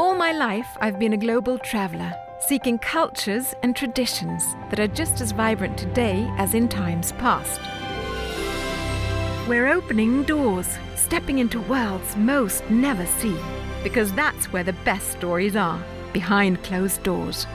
All my life, I've been a global traveller, seeking cultures and traditions that are just as vibrant today as in times past. We're opening doors, stepping into worlds most never see, because that's where the best stories are, behind closed doors.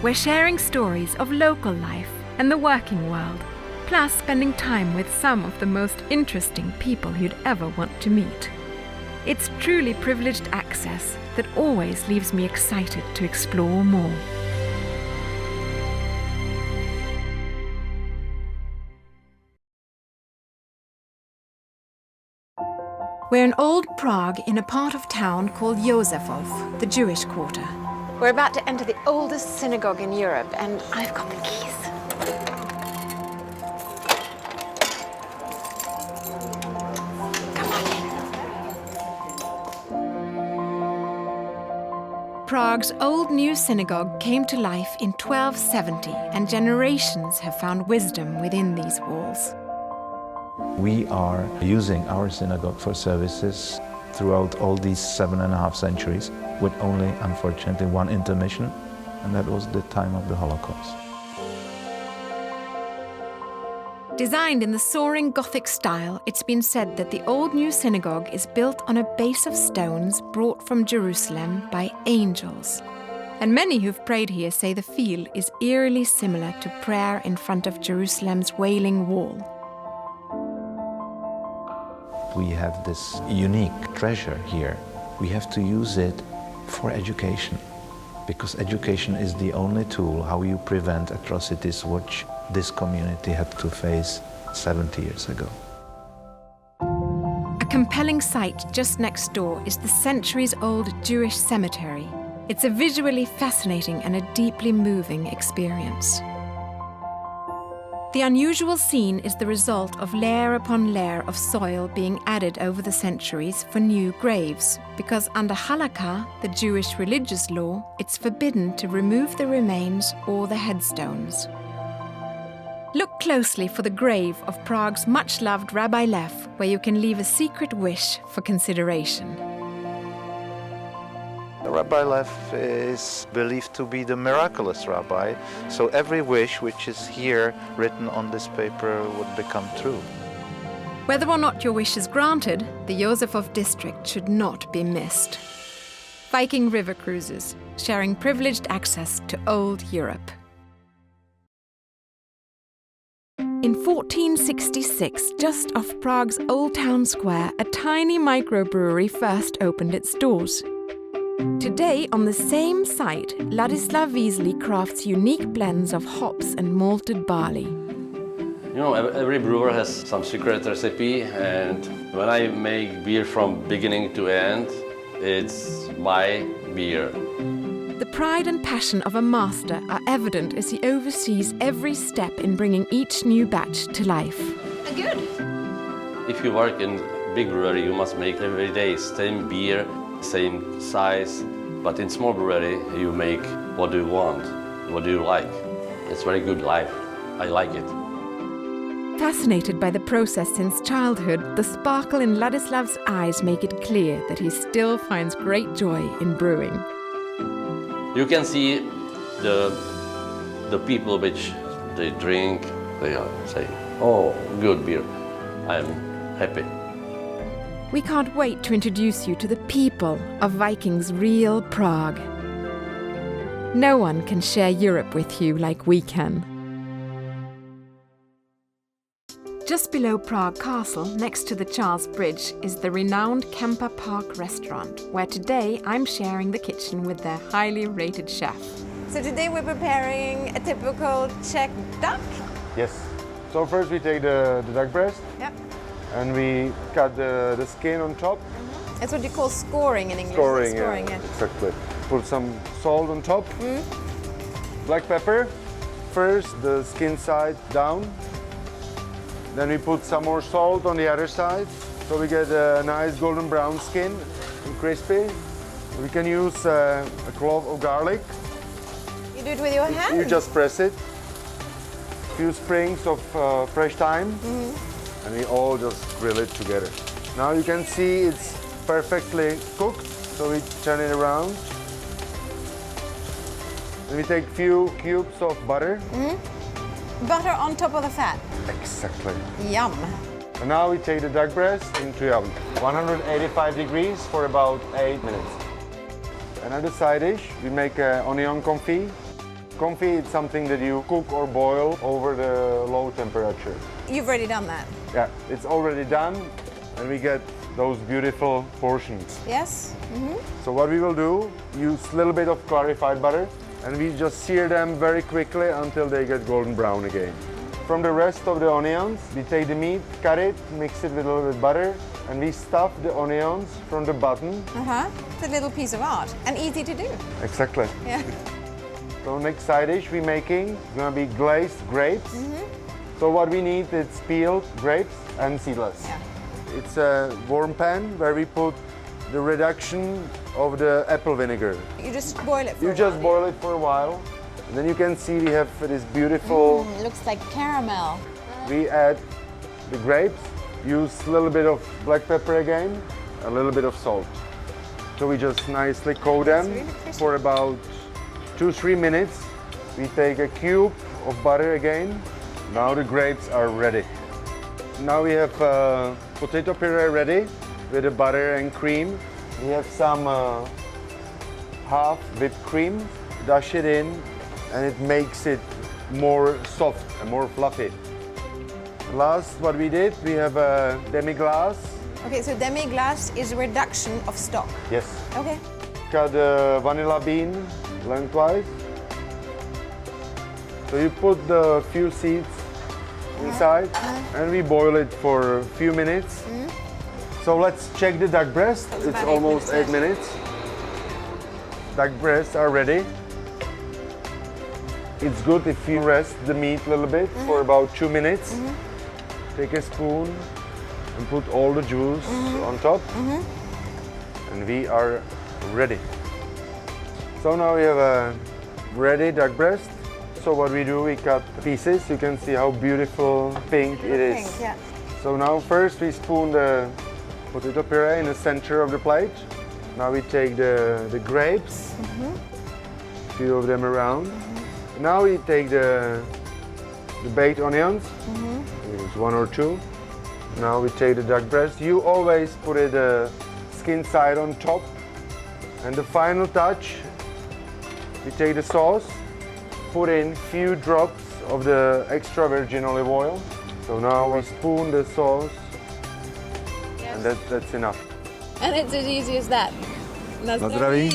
We're sharing stories of local life and the working world, plus spending time with some of the most interesting people you'd ever want to meet. It's truly privileged access that always leaves me excited to explore more. We're in old Prague in a part of town called Josefov, the Jewish quarter. We're about to enter the oldest synagogue in Europe, and I've got the keys. Come on in. Prague's old new synagogue came to life in 1270, and generations have found wisdom within these walls. We are using our synagogue for services throughout all these 7.5 centuries, with only, unfortunately, one intermission, and that was the time of the Holocaust. Designed in the soaring Gothic style, it's been said that the old new synagogue is built on a base of stones brought from Jerusalem by angels. And many who've prayed here say the feel is eerily similar to prayer in front of Jerusalem's Wailing Wall. We have this unique treasure here. We have to use it for education, because education is the only tool how you prevent atrocities which this community had to face 70 years ago. A compelling sight just next door is the centuries-old Jewish cemetery. It's a visually fascinating and a deeply moving experience. The unusual scene is the result of layer upon layer of soil being added over the centuries for new graves, because under Halakha, the Jewish religious law, it's forbidden to remove the remains or the headstones. Look closely for the grave of Prague's much-loved Rabbi Lev, where you can leave a secret wish for consideration. Rabbi Lev is believed to be the miraculous rabbi, so every wish which is here written on this paper would become true. Whether or not your wish is granted, the Josefov district should not be missed. Viking river cruises, sharing privileged access to old Europe. In 1466, just off Prague's Old Town Square, a tiny microbrewery first opened its doors. Today, on the same site, Ladislav Wiesli crafts unique blends of hops and malted barley. You know, every brewer has some secret recipe, and when I make beer from beginning to end, it's my beer. The pride and passion of a master are evident as he oversees every step in bringing each new batch to life. Good. If you work in big brewery, you must make every day same beer, same size, but in small brewery you make what do you want, what do you like. It's very good life. I like it. Fascinated by the process since childhood, the sparkle in Ladislav's eyes make it clear that he still finds great joy in brewing. You can see the people which they drink, they are saying, oh, good beer. I'm happy. We can't wait to introduce you to the people of Viking's real Prague. No one can share Europe with you like we can. Just below Prague Castle, next to the Charles Bridge, is the renowned Kampa Park restaurant, where today I'm sharing the kitchen with their highly rated chef. So today we're preparing a typical Czech duck. Yes. So first we take the duck breast. Yep. And we cut the skin on top. That's what you call scoring in English. Scoring, Yeah. Exactly. Put some salt on top. Black pepper. First the skin side down. Then we put some more salt on the other side, so we get a nice golden brown skin and crispy. We can use a clove of garlic. You do it with your hand? You just press it. A few sprigs of fresh thyme. And we all just grill it together. Now you can see it's perfectly cooked, so we turn it around. Then we take few cubes of butter. Butter on top of the fat. Exactly. Yum. And now we take the duck breast into the oven. 185 degrees for about 8 minutes. Another side dish, we make onion confit. Confit is something that you cook or boil over the low temperature. You've already done that. Yeah, it's already done, and we get those beautiful portions. Yes? So what we will do, use a little bit of clarified butter, and we just sear them very quickly until they get golden brown again. From the rest of the onions, we take the meat, cut it, mix it with a little bit of butter, and we stuff the onions from the bottom. It's a little piece of art and easy to do. Exactly. Yeah. So next side dish we're making is gonna be glazed grapes. So what we need is peeled grapes and seedless. Yeah. It's a warm pan where we put the reduction of the apple vinegar. You just boil it for You a just while. boil it for a while. And then you can see we have this beautiful, It looks like caramel. we add the grapes, use a little bit of black pepper again, a little bit of salt. So we just nicely coat them really crispy. for about 2-3 minutes. We take a cube of butter again. Now the grapes are ready. Now we have potato puree ready with the butter and cream. We have some half whipped cream. Dash it in, and it makes it more soft and more fluffy. Last, what we did, we have a demi-glace. Okay, so demi-glace is a reduction of stock. Yes. Okay. Cut the vanilla bean lengthwise. So you put the few seeds inside, and we boil it for a few minutes. So let's check the duck breast. It's about 8 almost minutes, 8 minutes. Duck breasts are ready. It's good if you rest the meat a little bit for about 2 minutes. Take a spoon and put all the juice on top. And we are ready. So now we have a ready duck breast. So what we do, we cut pieces. You can see how beautiful pink it is. Pink, yeah. So now first we spoon the potato puree in the center of the plate. Now we take the grapes, few of them around. Now we take the baked onions, use 1 or 2. Now we take the duck breast. You always put it the skin side on top. And the final touch, we take the sauce, put in few drops of the extra virgin olive oil. So now we spoon the sauce, and that's enough. And it's as easy as that. Na zdraví.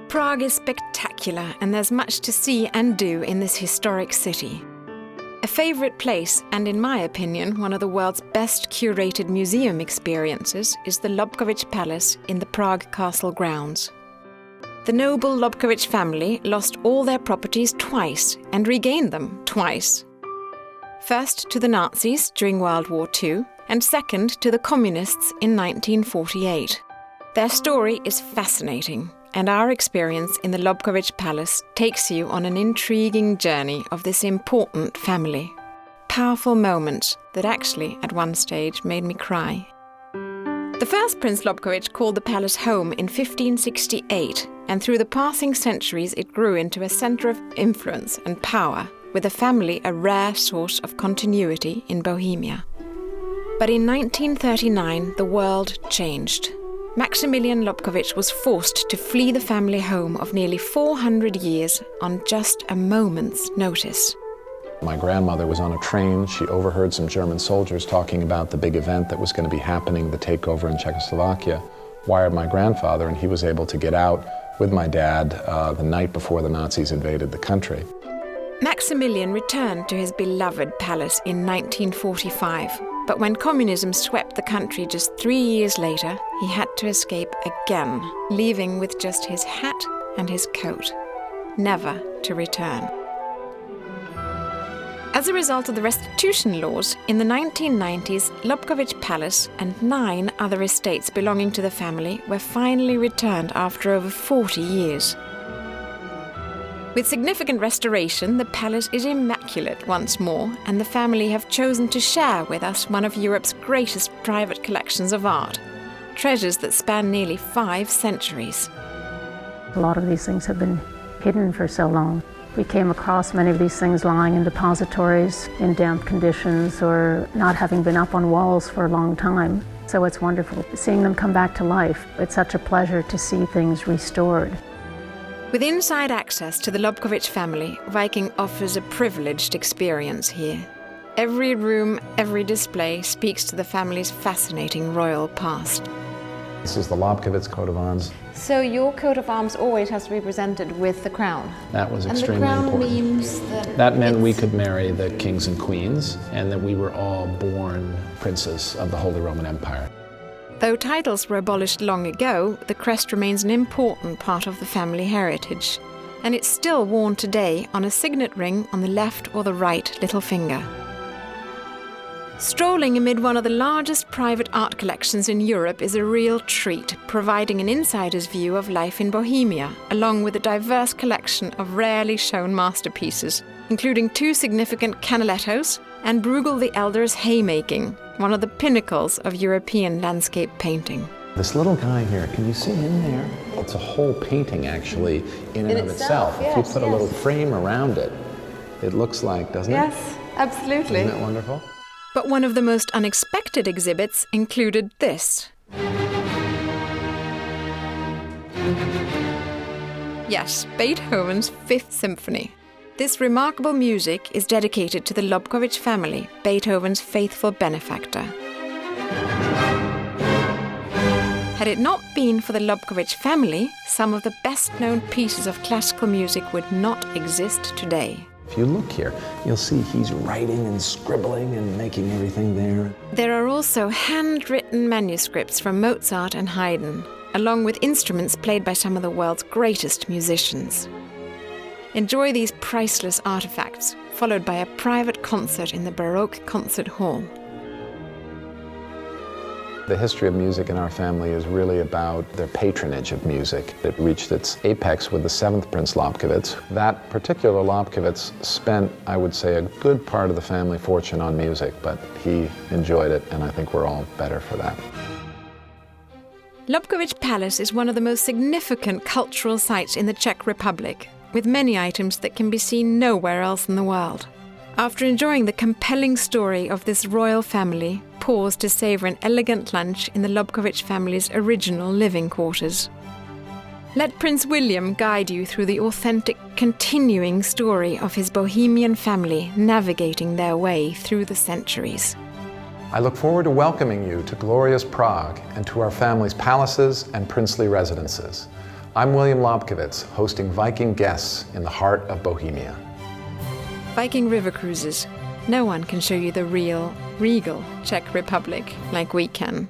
Prague is spectacular, and there's much to see and do in this historic city. A favourite place, and in my opinion, one of the world's best curated museum experiences, is the Lobkowicz Palace in the Prague Castle grounds. The noble Lobkowicz family lost all their properties twice and regained them twice. First to the Nazis during World War II, and second to the Communists in 1948. Their story is fascinating, and our experience in the Lobkowicz Palace takes you on an intriguing journey of this important family. Powerful moments that actually, at one stage, made me cry. The first Prince Lobkowicz called the palace home in 1568, and through the passing centuries it grew into a centre of influence and power, with the family a rare source of continuity in Bohemia. But in 1939 the world changed. Maximilian Lobkowicz was forced to flee the family home of nearly 400 years on just a moment's notice. My grandmother was on a train. She overheard some German soldiers talking about the big event that was going to be happening, the takeover in Czechoslovakia. Wired my grandfather, and he was able to get out with my dad the night before the Nazis invaded the country. Maximilian returned to his beloved palace in 1945, but when communism swept the country just 3 years later, he had to escape again, leaving with just his hat and his coat, never to return. As a result of the restitution laws, in the 1990s, Lobkowicz Palace and 9 other estates belonging to the family were finally returned after over 40 years. With significant restoration, the palace is immaculate once more, and the family have chosen to share with us one of Europe's greatest private collections of art. treasures that span nearly 5 centuries. A lot of these things have been hidden for so long. We came across many of these things lying in depositories in damp conditions or not having been up on walls for a long time. So it's wonderful seeing them come back to life. It's such a pleasure to see things restored. With inside access to the Lobkowicz family, Viking offers a privileged experience here. Every room, every display speaks to the family's fascinating royal past. This is the Lobkowicz coat of arms. So your coat of arms always has to be presented with the crown? That was And the extremely crown important. means that... That meant we could marry the kings and queens, and that we were all born princes of the Holy Roman Empire. Though titles were abolished long ago, the crest remains an important part of the family heritage. And it's still worn today on a signet ring on the left or the right little finger. Strolling amid one of the largest private art collections in Europe is a real treat, providing an insider's view of life in Bohemia, along with a diverse collection of rarely shown masterpieces, including 2 significant canalettos and Bruegel the Elder's haymaking, one of the pinnacles of European landscape painting. This little guy here, can you see him there? It's a whole painting, actually, in and of itself. If you put a little frame around it, it looks like, doesn't it? Yes, absolutely. Isn't that wonderful? But one of the most unexpected exhibits included this. Yes, Beethoven's 5th Symphony. This remarkable music is dedicated to the Lobkowicz family, Beethoven's faithful benefactor. Had it not been for the Lobkowicz family, some of the best-known pieces of classical music would not exist today. If you look here, you'll see he's writing and scribbling and making everything there. There are also handwritten manuscripts from Mozart and Haydn, along with instruments played by some of the world's greatest musicians. Enjoy these priceless artifacts, followed by a private concert in the Baroque Concert Hall. The history of music in our family is really about their patronage of music. It reached its apex with the 7th Prince Lobkowicz. That particular Lobkowicz spent, I would say, a good part of the family fortune on music, but he enjoyed it, and I think we're all better for that. Lobkovich Palace is one of the most significant cultural sites in the Czech Republic, with many items that can be seen nowhere else in the world. After enjoying the compelling story of this royal family, pause to savor an elegant lunch in the Lobkowicz family's original living quarters. Let Prince William guide you through the authentic, continuing story of his Bohemian family navigating their way through the centuries. I look forward to welcoming you to glorious Prague and to our family's palaces and princely residences. I'm William Lobkowicz, hosting Viking guests in the heart of Bohemia. Viking River Cruises. No one can show you the real, regal Czech Republic like we can.